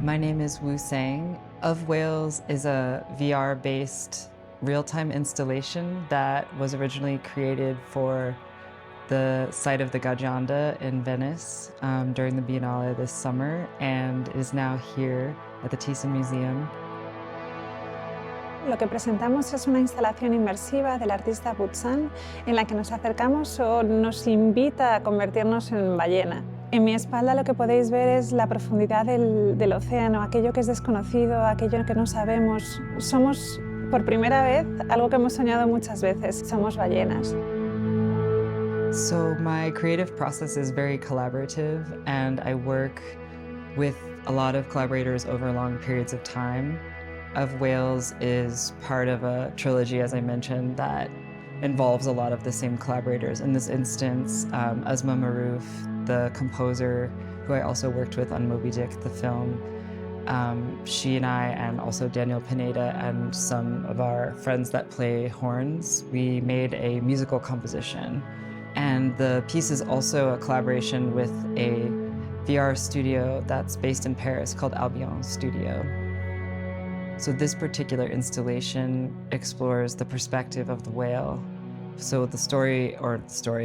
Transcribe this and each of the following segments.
My name is Wu Tsang. Of Whales is a VR-based real-time installation that was originally created for the site of the Gaggianda in Venice during the Biennale this summer, and is now here at the Thyssen Museum. Lo que presentamos es una instalación inmersiva del artista Wu Tsang en la que nos acercamos o nos invita a convertirnos en ballena. En mi espalda lo que podéis ver es la profundidad del océano, aquello que es desconocido, aquello que no sabemos. Somos, por primera vez, algo que hemos soñado muchas veces, somos ballenas. So my creative process is very collaborative, and I work with a lot of collaborators over long periods of time. Of Whales is part of a trilogy, as I mentioned, that involves a lot of the same collaborators. In this instance, Asma Marouf, the composer, who I also worked with on Moby Dick, the film, she and I, and also Daniel Pineda and some of our friends that play horns, we made a musical composition. And the piece is also a collaboration with a VR studio that's based in Paris called Albion Studio. So this particular installation explores the perspective of the whale. So the story,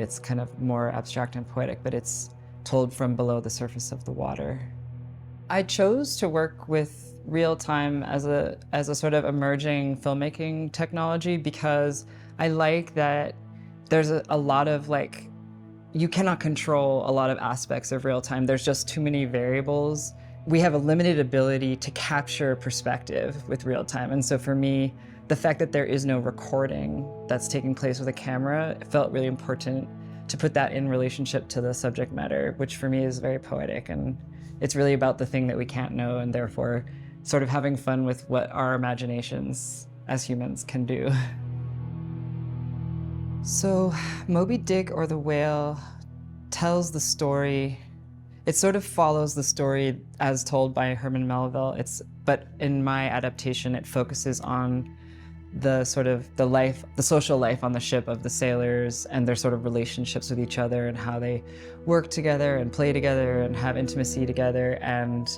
it's kind of more abstract and poetic, but it's told from below the surface of the water. I chose to work with real-time as a sort of emerging filmmaking technology because I like that there's a lot of you cannot control a lot of aspects of real-time. There's just too many variables. We have a limited ability to capture perspective with real time. And so for me, the fact that there is no recording that's taking place with a camera, it felt really important to put that in relationship to the subject matter, which for me is very poetic. And it's really about the thing that we can't know, and therefore sort of having fun with what our imaginations as humans can do. So Moby Dick, or the whale, tells the story. It sort of follows the story as told by Herman Melville. But in my adaptation, it focuses on the social life on the ship of the sailors and their sort of relationships with each other and how they work together and play together and have intimacy together. And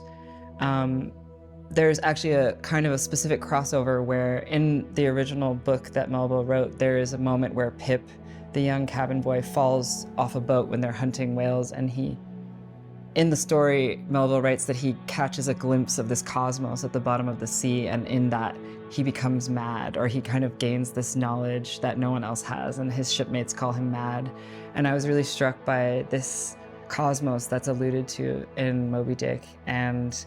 there's actually a kind of a specific crossover where in the original book that Melville wrote, there is a moment where Pip, the young cabin boy, falls off a boat when they're hunting whales, and in the story, Melville writes that he catches a glimpse of this cosmos at the bottom of the sea, and in that he becomes mad, or he kind of gains this knowledge that no one else has, and his shipmates call him mad. And I was really struck by this cosmos that's alluded to in Moby Dick. And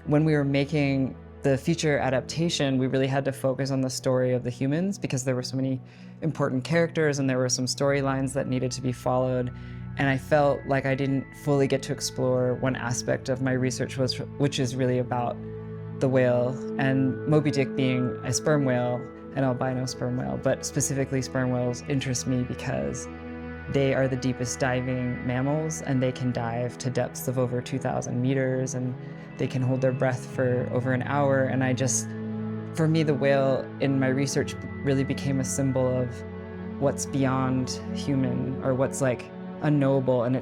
when we were making the feature adaptation, we really had to focus on the story of the humans because there were so many important characters and there were some storylines that needed to be followed. And I felt like I didn't fully get to explore one aspect of my research, which is really about the whale, and Moby Dick being a sperm whale, an albino sperm whale, but specifically sperm whales interest me because they are the deepest diving mammals, and they can dive to depths of over 2,000 meters, and they can hold their breath for over an hour. And for me, the whale in my research really became a symbol of what's beyond human, or what's unknowable. And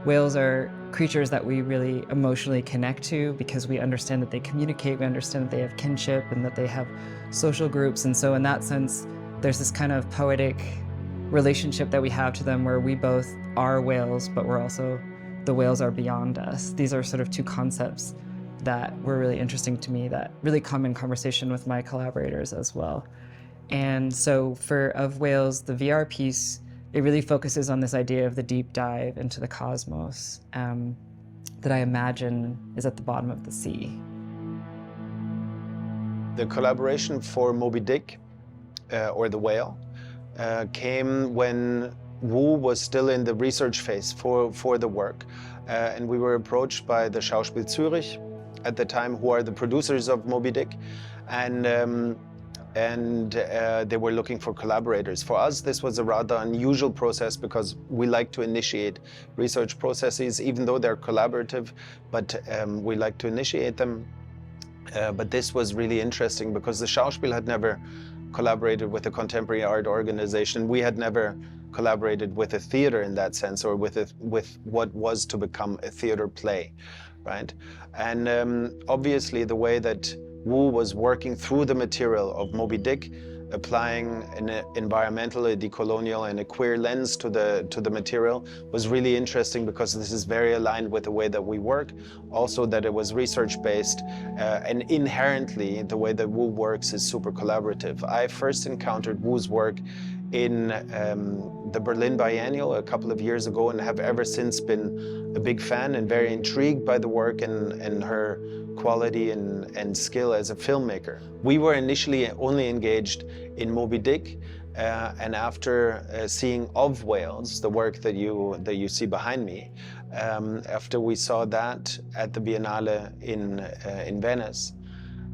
whales are creatures that we really emotionally connect to because we understand that they communicate, we understand that they have kinship and that they have social groups. And so in that sense, there's this kind of poetic relationship that we have to them where we both are whales, but the whales are beyond us. These are sort of two concepts that were really interesting to me that really come in conversation with my collaborators as well. And so for Of Whales, the VR piece, it really focuses on this idea of the deep dive into the cosmos that I imagine is at the bottom of the sea. The collaboration for Moby Dick, or the whale, came when Wu was still in the research phase for the work. And we were approached by the Schauspiel Zürich at the time, who are the producers of Moby Dick. And they were looking for collaborators. For us, this was a rather unusual process because we like to initiate research processes, even though they're collaborative, but we like to initiate them. But this was really interesting because the Schauspiel had never collaborated with a contemporary art organization. We had never collaborated with a theater in that sense, or with what was to become a theater play, right? And obviously the way that Wu was working through the material of Moby Dick, applying an environmental, a decolonial, and a queer lens to the material was really interesting, because this is very aligned with the way that we work. Also that it was research-based, and inherently the way that Wu works is super collaborative. I first encountered Wu's work in the Berlin Biennale a couple of years ago, and have ever since been a big fan and very intrigued by the work and her quality and skill as a filmmaker. We were initially only engaged in Moby Dick, and after seeing Of Whales, the work that you see behind me, after we saw that at the Biennale in Venice,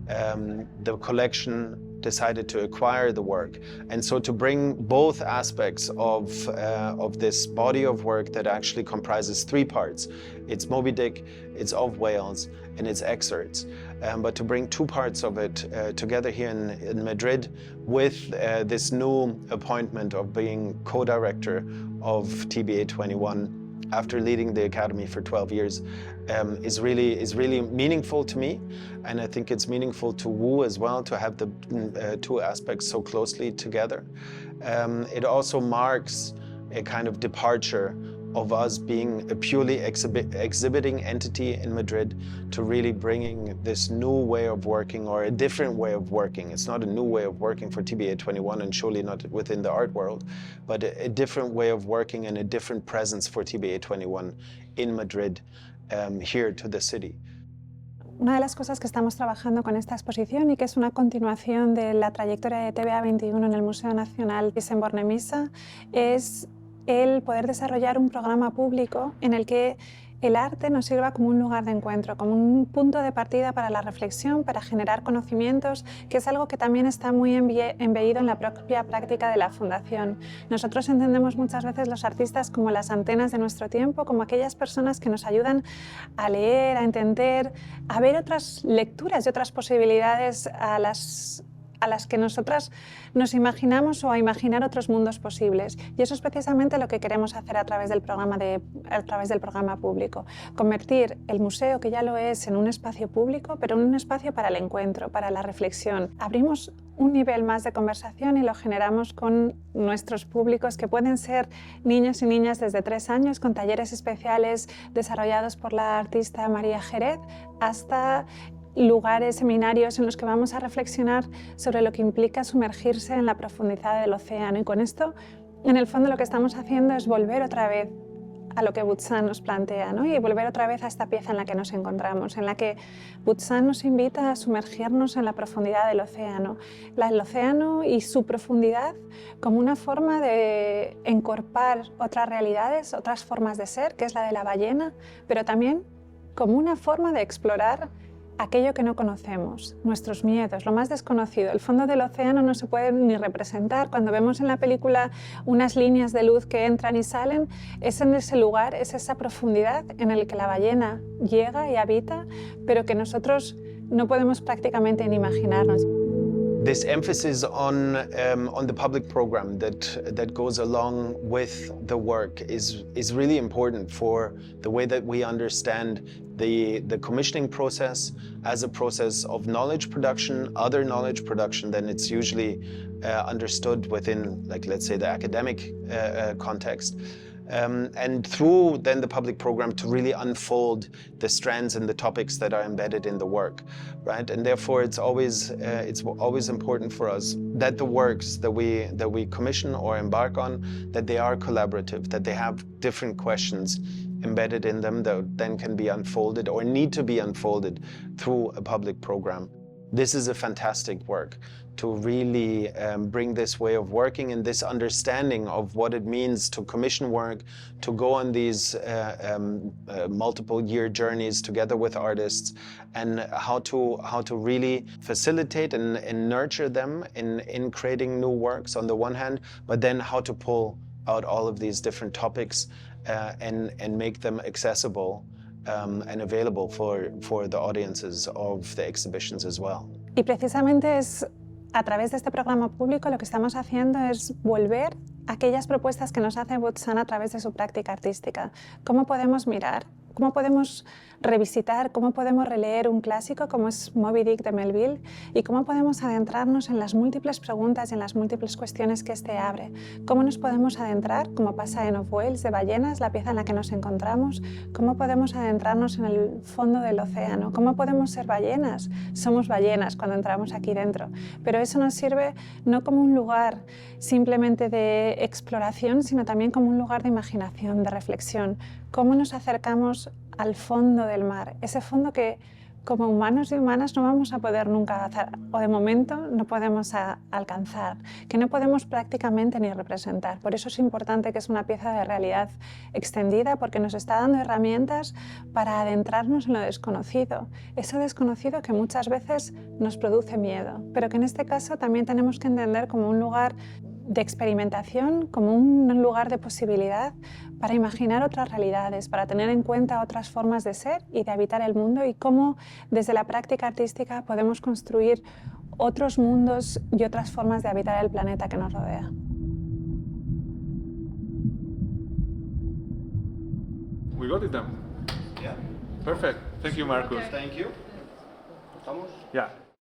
the collection decided to acquire the work. And so to bring both aspects of this body of work that actually comprises three parts. It's Moby Dick, it's Of Whales, and it's excerpts. But to bring two parts of it together here in Madrid with this new appointment of being co-director of TBA 21 after leading the Academy for 12 years is really meaningful to me. And I think it's meaningful to Wu as well, to have the two aspects so closely together. It also marks a kind of departure of us being a purely exhibiting entity in Madrid to really bringing this new way of working, or a different way of working. It's not a new way of working for TBA 21, and surely not within the art world, but a different way of working and a different presence for TBA 21 in Madrid, here to the city. Una de las cosas que estamos trabajando con esta exposición, y que es una continuación de la trayectoria de TBA 21 en el Museo Nacional Thyssen-Bornemisza, es el poder desarrollar un programa público en el que el arte nos sirva como un lugar de encuentro, como un punto de partida para la reflexión, para generar conocimientos, que es algo que también está muy embebido en la propia práctica de la Fundación. Nosotros entendemos muchas veces los artistas como las antenas de nuestro tiempo, como aquellas personas que nos ayudan a leer, a entender, a ver otras lecturas y otras posibilidades a las que nosotras nos imaginamos, o a imaginar otros mundos posibles. Y eso es precisamente lo que queremos hacer a través del programa público. Convertir el museo, que ya lo es, en un espacio público, pero en un espacio para el encuentro, para la reflexión. Abrimos un nivel más de conversación y lo generamos con nuestros públicos, que pueden ser niños y niñas desde 3 años, con talleres especiales desarrollados por la artista María Jerez, hasta lugares, seminarios en los que vamos a reflexionar sobre lo que implica sumergirse en la profundidad del océano. Y con esto, en el fondo, lo que estamos haciendo es volver otra vez a lo que Wu Tsang nos plantea, ¿no? Y volver otra vez a esta pieza en la que nos encontramos, en la que Wu Tsang nos invita a sumergirnos en la profundidad del océano. El océano y su profundidad como una forma de encorpar otras realidades, otras formas de ser, que es la de la ballena, pero también como una forma de explorar aquello que no conocemos, nuestros miedos, lo más desconocido. El fondo del océano no se puede ni representar. Cuando vemos en la película unas líneas de luz que entran y salen, es en ese lugar, es esa profundidad en el que la ballena llega y habita, pero que nosotros no podemos prácticamente ni imaginarnos. This emphasis on the public program that goes along with the work is really important for the way that we understand the commissioning process as a process of knowledge production, other knowledge production than it's usually understood within, like, let's say, the academic context. And through then the public program to really unfold the strands and the topics that are embedded in the work, right? And therefore it's always important for us that the works that we commission or embark on, that they are collaborative, that they have different questions embedded in them that then can be unfolded or need to be unfolded through a public program. This is a fantastic work to really bring this way of working and this understanding of what it means to commission work, to go on these multiple year journeys together with artists, and how to really facilitate and nurture them in creating new works on the one hand, but then how to pull out all of these different topics and make them accessible and available for the audiences of the exhibitions as well. Y precisamente es A través de este programa público lo que estamos haciendo es volver a aquellas propuestas que nos hace Wu Tsang a través de su práctica artística. ¿Cómo podemos mirar? ¿Cómo podemos revisitar? ¿Cómo podemos releer un clásico como es Moby Dick de Melville? ¿Y cómo podemos adentrarnos en las múltiples preguntas y en las múltiples cuestiones que este abre? ¿Cómo nos podemos adentrar, como pasa en Of Whales de ballenas, la pieza en la que nos encontramos? ¿Cómo podemos adentrarnos en el fondo del océano? ¿Cómo podemos ser ballenas? Somos ballenas cuando entramos aquí dentro. Pero eso nos sirve no como un lugar simplemente de exploración, sino también como un lugar de imaginación, de reflexión. ¿Cómo nos acercamos al fondo del mar? Ese fondo que como humanos y humanas no vamos a poder nunca hacer, o de momento no podemos alcanzar, que no podemos prácticamente ni representar. Por eso es importante que es una pieza de realidad extendida, porque nos está dando herramientas para adentrarnos en lo desconocido. Eso desconocido que muchas veces nos produce miedo, pero que en este caso también tenemos que entender como un lugar de experimentación, como un lugar de posibilidad para imaginar otras realidades, para tener en cuenta otras formas de ser y de habitar el mundo, y cómo desde la práctica artística podemos construir otros mundos y otras formas de habitar el planeta que nos rodea. We got it then. Yeah. Perfect. Thank you, Marcus. Thank you. ¿Estamos? Yeah.